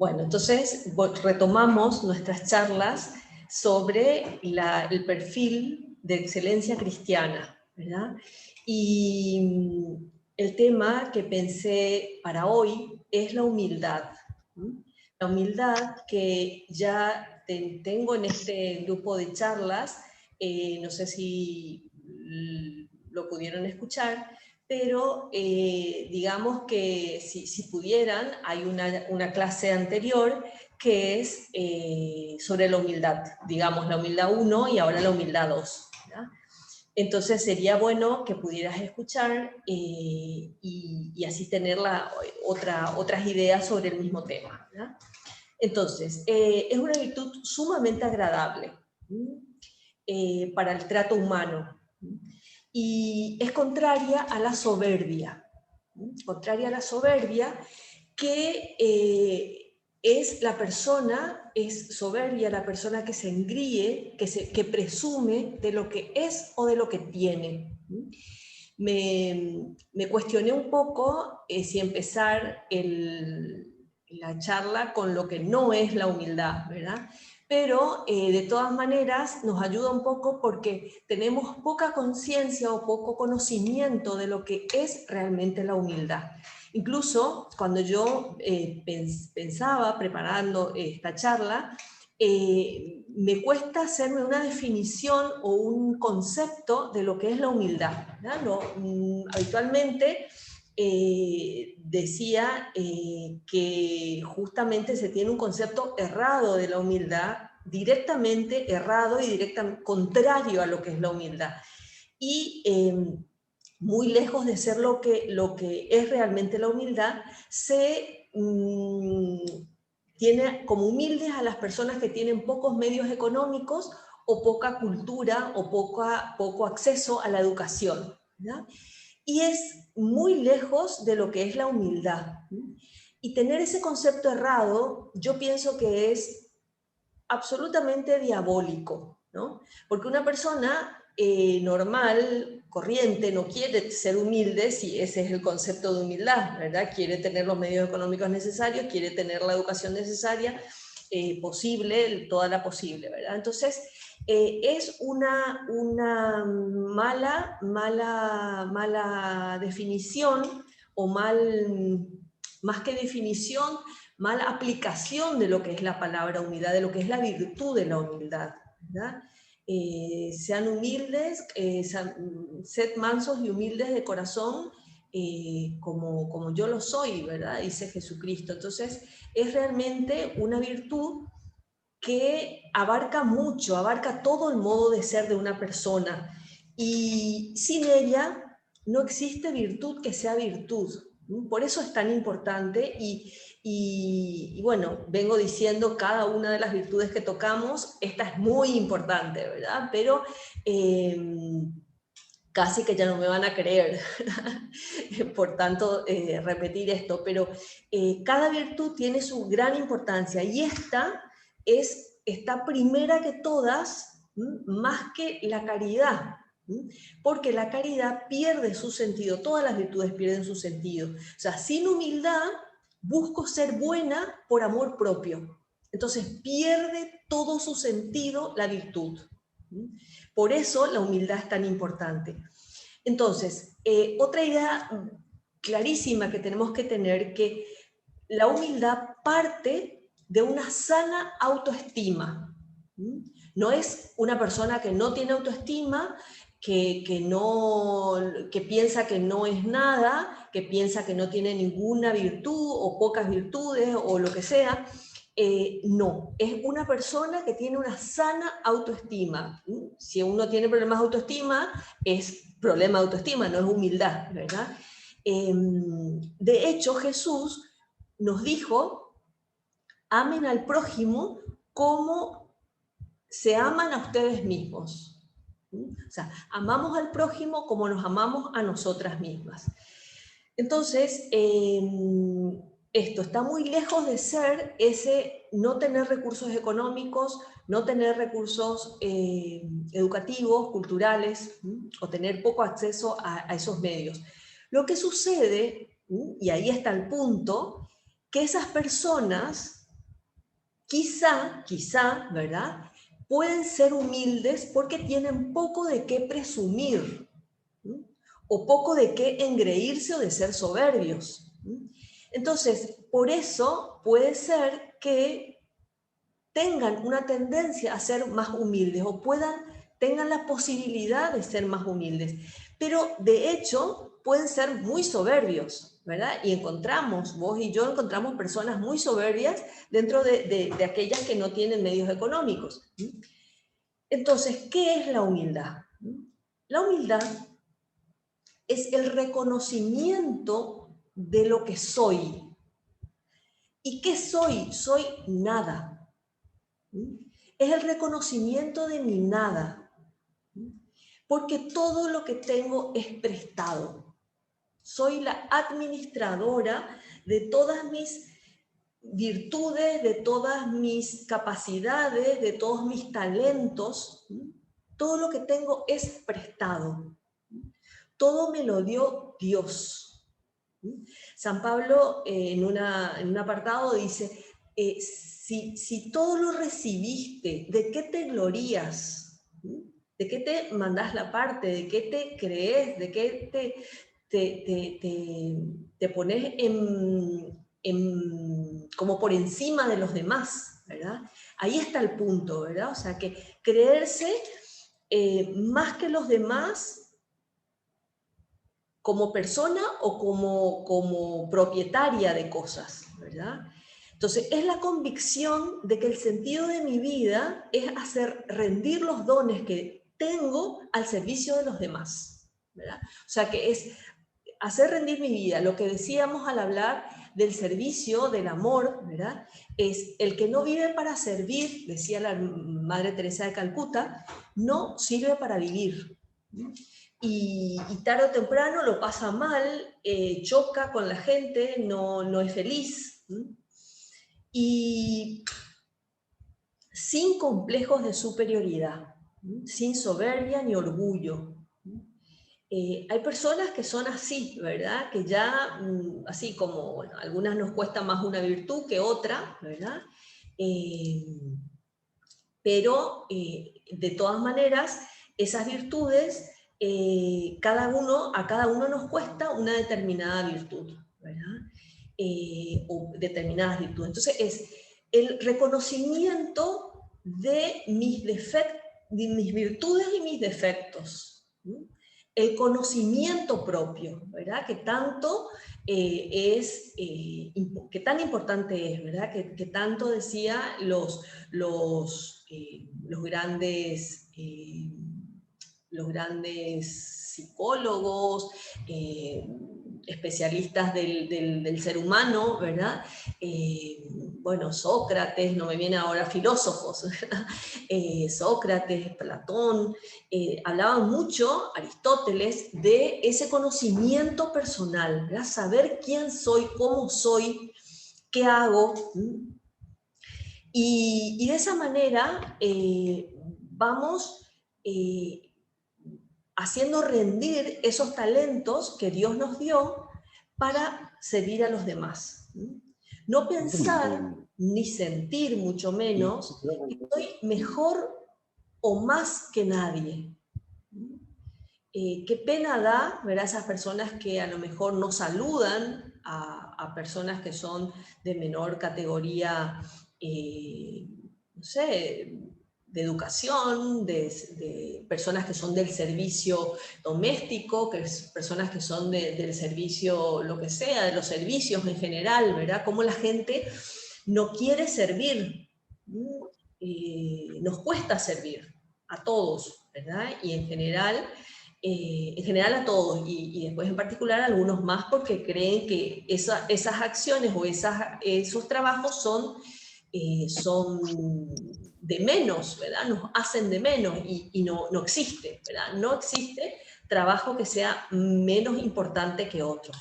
Bueno, entonces retomamos nuestras charlas sobre el perfil de excelencia cristiana, ¿verdad? Y el tema que pensé para hoy es la humildad. La humildad que ya tengo en este grupo de charlas, no sé si lo pudieron escuchar, pero digamos que si pudieran, hay una clase anterior que es sobre la humildad, digamos la humildad 1 y ahora la humildad 2. ¿verdad? Entonces sería bueno que pudieras escuchar y así tener otras ideas sobre el mismo tema. ¿verdad? Entonces, es una virtud sumamente agradable para el trato humano. Y es contraria a la soberbia. Contraria a la soberbia, que es soberbia la persona que se engríe, que presume de lo que es o de lo que tiene. Me cuestioné un poco si empezar la charla con lo que no es la humildad, ¿verdad? Pero de todas maneras nos ayuda un poco porque tenemos poca conciencia o poco conocimiento de lo que es realmente la humildad. Incluso cuando yo pensaba preparando esta charla, me cuesta hacerme una definición o un concepto de lo que es la humildad. Habitualmente decía que justamente se tiene un concepto errado de la humildad, directamente errado y directamente contrario a lo que es la humildad. Y muy lejos de ser lo que es realmente la humildad, tiene como humildes a las personas que tienen pocos medios económicos o poca cultura o poco acceso a la educación. ¿verdad? Y es muy lejos de lo que es la humildad. Y tener ese concepto errado, yo pienso que es absolutamente diabólico, ¿no? Porque una persona normal, corriente, no quiere ser humilde si ese es el concepto de humildad, ¿verdad? Quiere tener los medios económicos necesarios, quiere tener la educación necesaria, posible, toda la posible, ¿verdad? Entonces, es una mala definición o más que definición, mala aplicación de lo que es la palabra humildad, de lo que es la virtud de la humildad. ¿verdad? Sean humildes, sed mansos y humildes de corazón, como yo lo soy, ¿verdad? Dice Jesucristo. Entonces, es realmente una virtud que abarca mucho, abarca todo el modo de ser de una persona. Y sin ella no existe virtud que sea virtud. Por eso es tan importante y bueno, vengo diciendo cada una de las virtudes que tocamos, esta es muy importante, ¿verdad? Pero casi que ya no me van a creer, por tanto, repetir esto, pero cada virtud tiene su gran importancia y está primera que todas, más que la caridad, porque la caridad pierde su sentido, todas las virtudes pierden su sentido. O sea, sin humildad busco ser buena por amor propio. Entonces pierde todo su sentido la virtud. Por eso la humildad es tan importante. Entonces, otra idea clarísima que tenemos que tener, que la humildad parte de una sana autoestima. No es una persona que no tiene autoestima, que piensa que no es nada, que piensa que no tiene ninguna virtud o pocas virtudes o lo que sea. No, es una persona que tiene una sana autoestima. Si uno tiene problemas de autoestima, es problema de autoestima, no es humildad, ¿verdad? De hecho, Jesús nos dijo, amen al prójimo como se aman a ustedes mismos. O sea, amamos al prójimo como nos amamos a nosotras mismas. Entonces, esto está muy lejos de ser ese no tener recursos económicos, no tener recursos educativos, culturales, o tener poco acceso a esos medios. Lo que sucede, y ahí está el punto, que esas personas quizá, ¿verdad? Pueden ser humildes porque tienen poco de qué presumir, ¿sí? O poco de qué engreírse o de ser soberbios, ¿sí? Entonces, por eso puede ser que tengan una tendencia a ser más humildes o tengan la posibilidad de ser más humildes. Pero de hecho pueden ser muy soberbios, ¿verdad? Y vos y yo encontramos personas muy soberbias dentro de aquellas que no tienen medios económicos. Entonces, ¿qué es la humildad? La humildad es el reconocimiento de lo que soy. ¿Y qué soy? Soy nada. Es el reconocimiento de mi nada. Porque todo lo que tengo es prestado. Soy la administradora de todas mis virtudes, de todas mis capacidades, de todos mis talentos. Todo lo que tengo es prestado. Todo me lo dio Dios. San Pablo en un apartado dice, si todo lo recibiste, ¿de qué te glorías? ¿De qué te mandás la parte? ¿De qué te crees? ¿De qué te pones como por encima de los demás? ¿Verdad? Ahí está el punto, ¿verdad? O sea, que creerse más que los demás como persona o como propietaria de cosas, ¿verdad? Entonces, es la convicción de que el sentido de mi vida es rendir los dones que tengo al servicio de los demás, ¿verdad? O sea, que es hacer rendir mi vida. Lo que decíamos al hablar del servicio, del amor, ¿verdad? Es el que no vive para servir, decía la Madre Teresa de Calcuta, no sirve para vivir. Y tarde o temprano lo pasa mal, choca con la gente, no es feliz. Y sin complejos de superioridad, sin soberbia ni orgullo. Hay personas que son así, ¿verdad? Que ya, así como, bueno, a algunas nos cuesta más una virtud que otra, ¿verdad? Pero de todas maneras, esas virtudes, a cada uno nos cuesta una determinada virtud, ¿verdad? O determinadas virtudes. Entonces es el reconocimiento de mis virtudes y mis defectos, ¿sí? El conocimiento propio, ¿verdad? Que tanto que tan importante es, ¿verdad? Que tanto decía los grandes psicólogos, especialistas del ser humano, ¿verdad? Bueno, Sócrates, no me viene ahora filósofos, ¿verdad? Sócrates, Platón, hablaban mucho, Aristóteles, de ese conocimiento personal, ¿verdad? Saber quién soy, cómo soy, qué hago. Y de esa manera vamos haciendo rendir esos talentos que Dios nos dio para servir a los demás. No pensar ni sentir, mucho menos, que soy mejor o más que nadie. Qué pena da ver a esas personas que a lo mejor no saludan a personas que son de menor categoría, no sé, de educación, de personas que son del servicio doméstico, personas que son del servicio, lo que sea, de los servicios en general, ¿verdad? Cómo la gente no quiere servir. Nos cuesta servir a todos, ¿verdad? Y en general a todos, y después en particular a algunos más porque creen que esas acciones o esos trabajos son de menos, ¿verdad? Nos hacen de menos y no existe, ¿verdad? No existe trabajo que sea menos importante que otro.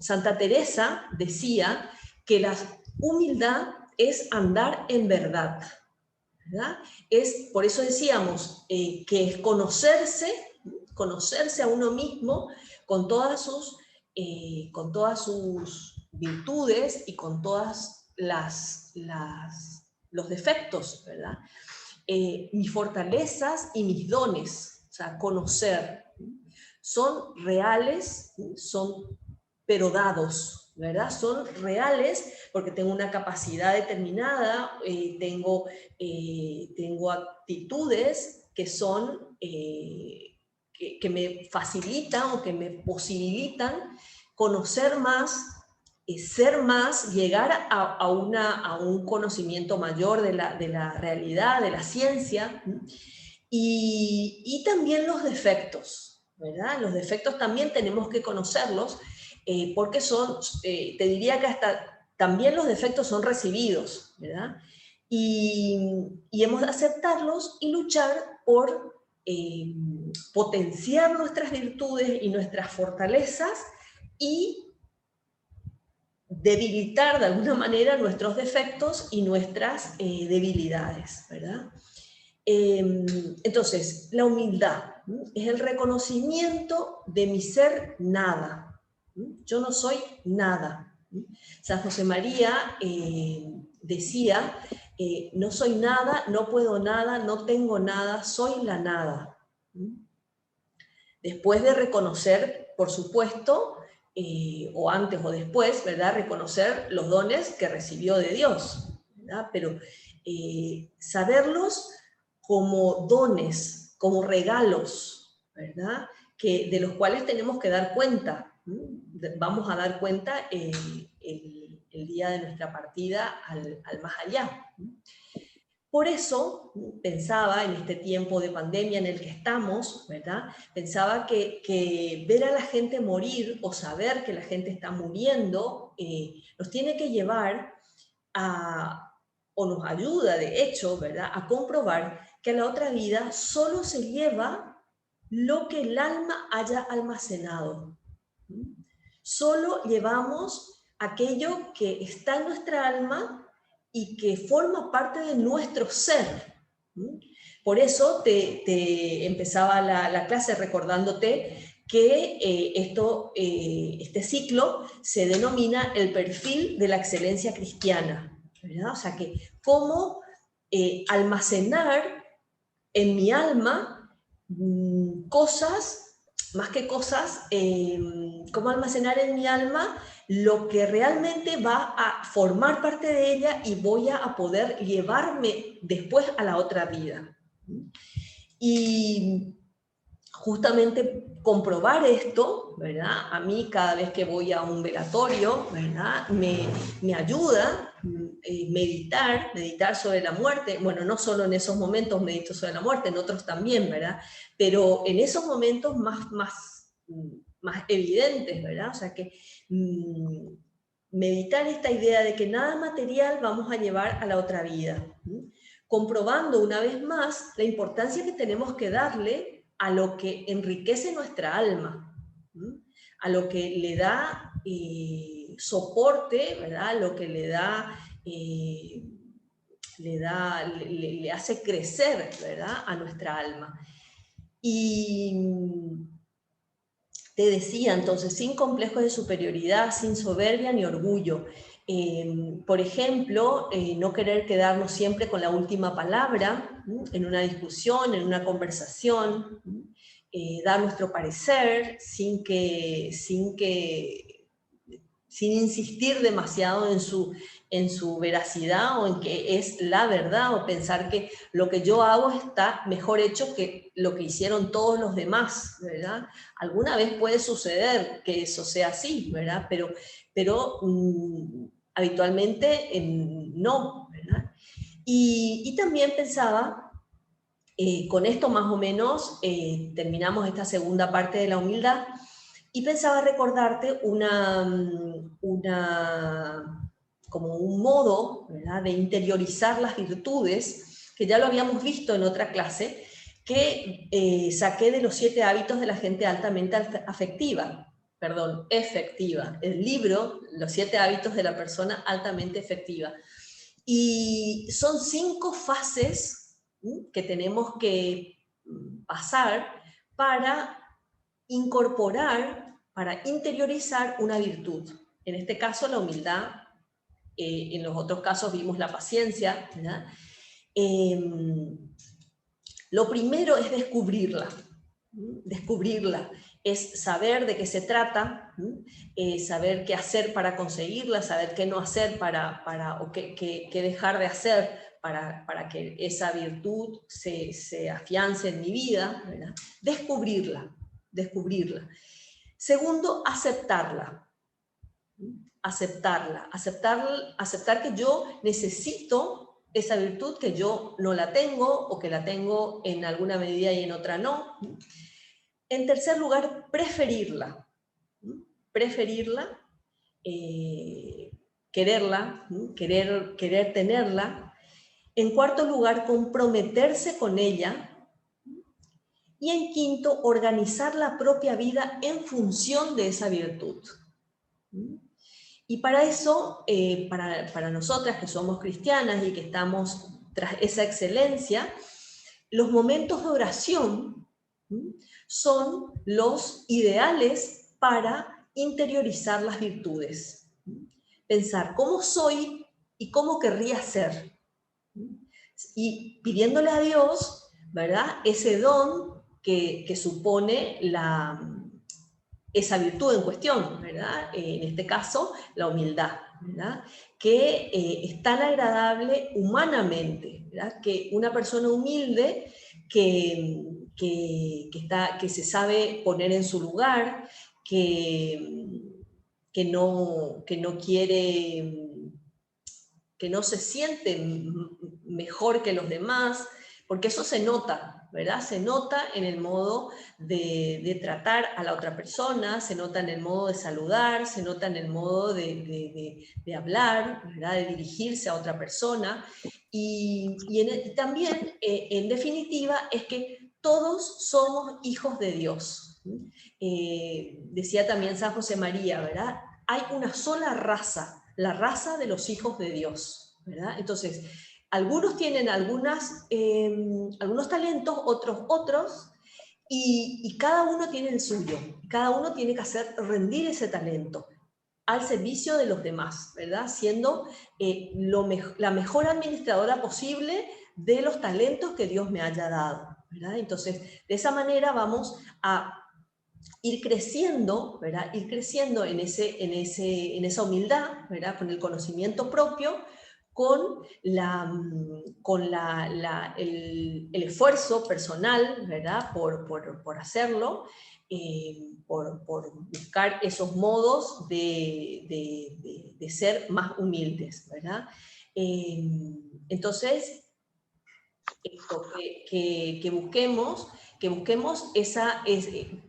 Santa Teresa decía que la humildad es andar en verdad, ¿verdad? Por eso decíamos que es conocerse a uno mismo con todas sus virtudes y con todas los defectos, ¿verdad? Mis fortalezas y mis dones, o sea, conocer, son reales, pero dados, ¿verdad? Son reales porque tengo una capacidad determinada, tengo actitudes que son, que me facilitan o que me posibilitan conocer más, ser más, llegar a un conocimiento mayor de la realidad, de la ciencia, y también los defectos, ¿verdad? Los defectos también tenemos que conocerlos, porque te diría que hasta también los defectos son recibidos, ¿verdad? Y hemos de aceptarlos y luchar por potenciar nuestras virtudes y nuestras fortalezas y debilitar de alguna manera nuestros defectos y nuestras debilidades, ¿verdad? Entonces, la humildad es el reconocimiento de mi ser nada. Yo no soy nada. San José María decía, no soy nada, no puedo nada, no tengo nada, soy la nada. Después de reconocer, por supuesto, o antes o después, ¿verdad? Reconocer los dones que recibió de Dios, ¿verdad? Pero saberlos como dones, como regalos, ¿verdad? De los cuales tenemos que dar cuenta. Vamos a dar cuenta el día de nuestra partida al más allá. Por eso pensaba en este tiempo de pandemia en el que estamos, ¿verdad? Pensaba que ver a la gente morir o saber que la gente está muriendo nos tiene que llevar o nos ayuda de hecho, ¿verdad?, a comprobar que a la otra vida solo se lleva lo que el alma haya almacenado. Solo llevamos aquello que está en nuestra alma y que forma parte de nuestro ser. Por eso te empezaba la clase recordándote que este ciclo se denomina el perfil de la excelencia cristiana, ¿verdad? O sea que cómo almacenar en mi alma cosas, más que cosas, cómo almacenar en mi alma lo que realmente va a formar parte de ella y voy a poder llevarme después a la otra vida. Y justamente comprobar esto, ¿verdad? A mí cada vez que voy a un velatorio, ¿verdad? Me ayuda meditar sobre la muerte. Bueno, no solo en esos momentos medito sobre la muerte, en otros también, ¿verdad? Pero en esos momentos más evidentes, ¿verdad? O sea que meditar esta idea de que nada material vamos a llevar a la otra vida, comprobando una vez más la importancia que tenemos que darle a lo que enriquece nuestra alma, a lo que le da soporte, ¿verdad? A lo que le hace crecer, ¿verdad?, a nuestra alma. Y te decía entonces, sin complejos de superioridad, sin soberbia ni orgullo. Por ejemplo, no querer quedarnos siempre con la última palabra en una discusión, en una conversación, dar nuestro parecer sin insistir demasiado en su veracidad o en que es la verdad, o pensar que lo que yo hago está mejor hecho que lo que hicieron todos los demás, ¿verdad? Alguna vez puede suceder que eso sea así, ¿verdad? Pero habitualmente no, ¿verdad? Y también pensaba, con esto más o menos terminamos esta segunda parte de la humildad, y pensaba recordarte como un modo, ¿verdad?, de interiorizar las virtudes, que ya lo habíamos visto en otra clase, que saqué de los 7 hábitos de la gente altamente efectiva. El libro, Los 7 hábitos de la persona altamente efectiva. Y son 5 fases que tenemos que pasar para incorporar, para interiorizar una virtud. En este caso, la humildad en los otros casos vimos la paciencia, ¿verdad? Lo primero es descubrirla. Descubrirla es saber de qué se trata, saber qué hacer para conseguirla, saber qué no hacer o qué dejar de hacer para que esa virtud se afiance en mi vida, ¿verdad? Descubrirla. Segundo, aceptarla. Aceptar que yo necesito esa virtud, que yo no la tengo, o que la tengo en alguna medida y en otra no. En tercer lugar, preferirla. Preferirla, quererla, querer tenerla. En cuarto lugar, comprometerse con ella. Y en quinto, organizar la propia vida en función de esa virtud. Y para eso, para nosotras que somos cristianas y que estamos tras esa excelencia, los momentos de oración son los ideales para interiorizar las virtudes. Pensar cómo soy y cómo querría ser. Y pidiéndole a Dios, ¿verdad?, ese don que supone esa virtud en cuestión, ¿verdad? En este caso, la humildad, ¿verdad? Que es tan agradable humanamente, ¿verdad? Que una persona humilde que se sabe poner en su lugar, que no quiere, que no se siente mejor que los demás, porque eso se nota, ¿verdad? Se nota en el modo de tratar a la otra persona, se nota en el modo de saludar, se nota en el modo de hablar, ¿verdad? De dirigirse a otra persona. Y también, en definitiva, es que todos somos hijos de Dios. Decía también San José María, ¿verdad? Hay una sola raza, la raza de los hijos de Dios, ¿verdad? Entonces, algunos tienen algunos talentos, otros, y cada uno tiene el suyo. Cada uno tiene que hacer rendir ese talento al servicio de los demás, ¿verdad? Siendo la mejor administradora posible de los talentos que Dios me haya dado, ¿verdad? Entonces, de esa manera vamos a ir creciendo, ¿verdad? Ir creciendo en esa humildad, ¿verdad? Con el conocimiento propio, con el esfuerzo personal, ¿verdad? Por hacerlo, por buscar esos modos de ser más humildes, ¿verdad? Entonces, esto, que busquemos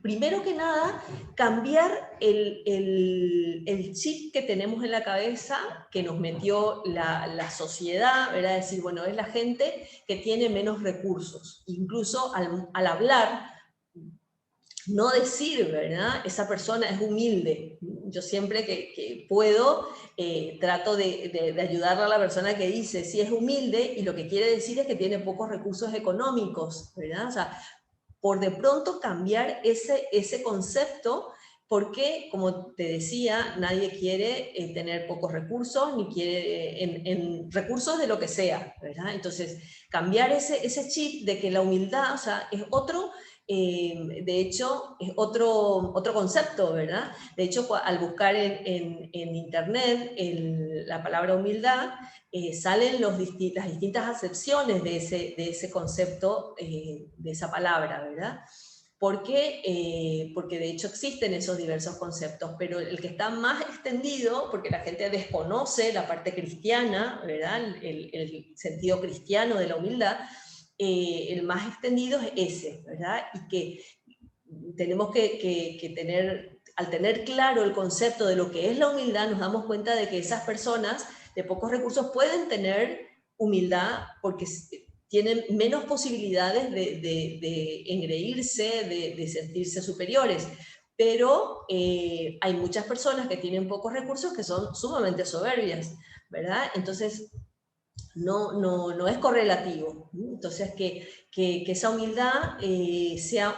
primero que nada, cambiar el chip que tenemos en la cabeza, que nos metió la sociedad, ¿verdad? Decir, bueno, es la gente que tiene menos recursos. Incluso al hablar, no decir, ¿verdad? Esa persona es humilde. Yo siempre que puedo, trato de ayudarle a la persona que dice, sí, es humilde, y lo que quiere decir es que tiene pocos recursos económicos, ¿verdad? O sea, por de pronto cambiar ese concepto, porque, como te decía, nadie quiere tener pocos recursos, ni quiere en recursos de lo que sea, ¿verdad? Entonces, cambiar ese chip de que la humildad, o sea, es otro, de hecho, es otro concepto, ¿verdad? De hecho, al buscar en internet la palabra humildad, salen las distintas acepciones de ese concepto, de esa palabra, ¿verdad? Porque de hecho existen esos diversos conceptos, pero el que está más extendido, porque la gente desconoce la parte cristiana, ¿verdad? El sentido cristiano de la humildad, el más extendido es ese, ¿verdad? Y que tenemos que tener, al tener claro el concepto de lo que es la humildad, nos damos cuenta de que esas personas de pocos recursos pueden tener humildad porque tienen menos posibilidades de engreírse, de sentirse superiores. Pero hay muchas personas que tienen pocos recursos que son sumamente soberbias, ¿verdad? Entonces, no es correlativo. Entonces, que esa humildad sea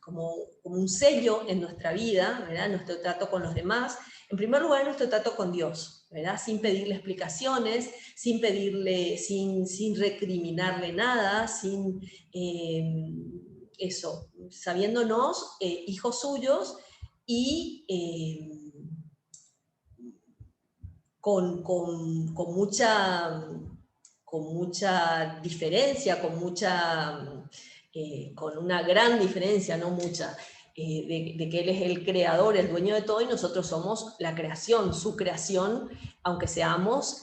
como como un sello en nuestra vida, ¿verdad? Nuestro trato con los demás. En primer lugar, nuestro trato con Dios, ¿verdad? Sin pedirle explicaciones, sin pedirle, sin recriminarle nada, sin eso, sabiéndonos hijos suyos y con mucha diferencia, con una gran diferencia, no mucha, de que Él es el creador, el dueño de todo, y nosotros somos la creación, su creación, aunque seamos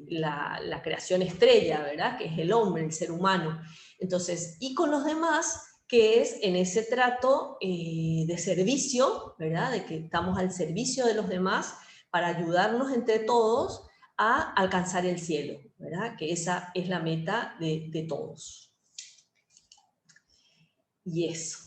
la creación estrella, ¿verdad? Que es el hombre, el ser humano. Entonces, y con los demás, que es en ese trato de servicio, ¿verdad? De que estamos al servicio de los demás para ayudarnos entre todos a alcanzar el cielo, ¿verdad? Que esa es la meta de todos. Y eso.